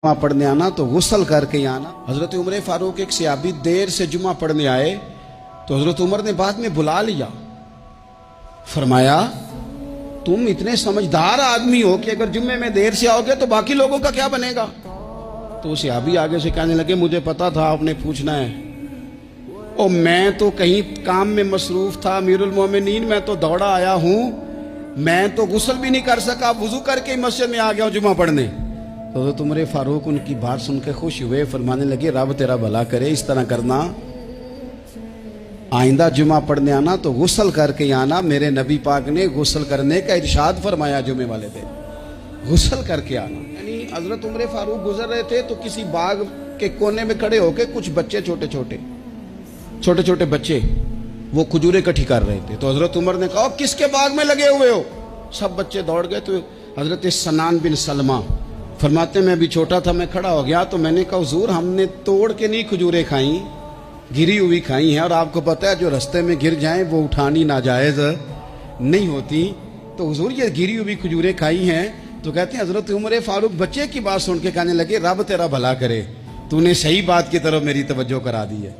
जुमा पढ़ने आना तो गुस्ल करके आना। हजरत उमर फारूक एक सहाबी देर से जुमा पढ़ने आए तो हजरत उमर ने बाद में बुला लिया, फरमाया तुम इतने समझदार आदमी हो कि अगर जुम्मे में देर से आओगे तो बाकी लोगों का क्या बनेगा। तो सहाबी आगे से कहने लगे मुझे पता था आपने पूछना है, ओ मैं तो कहीं काम में मसरूफ था अमीरुल मोमिनीन, मैं तो दौड़ा आया हूं, मैं तो गुस्ल भी नहीं कर सका, वुजू करके ही मस्जिद में आ गया हूं जुमा पढ़ने। तो तुमरे फारूक उनकी बात सुन के खुश हुए, फरमाने लगे रब तेरा भला करे, इस तरह करना, आइंदा जुमा पढ़ने आना तो गुस्ल करके आना। मेरे नबी पाक ने गुस्ल करने का इरशाद फरमाया जुमे वाले दिन, गुस्ल करके आना। यानी हजरत उमर फारूक गुजर रहे थे तो किसी बाग के कोने में खड़े होके कुछ बच्चे छोटे छोटे बच्चे वो खजूरें इकट्ठी कर रहे थे। तो हजरत उमर ने कहा किसके बाग में लगे हुए हो? सब बच्चे दौड़ गए। तो हजरत सनान बिन सलमा फरमाते मैं अभी छोटा था, मैं खड़ा हो गया तो मैंने कहा हुजूर हमने तोड़ के नहीं खजूरें खाई, गिरी हुई खाई हैं, और आपको पता है जो रास्ते में गिर जाएं वो उठानी नाजायज नहीं होती, तो हुजूर ये गिरी हुई खजूरें खाई हैं। तो कहते हैं हजरत उमर फारूक बच्चे की बात सुन के कहने लगे रब तेरा भला करे, तूने सही बात की तरफ मेरी तवज्जो करा दी है।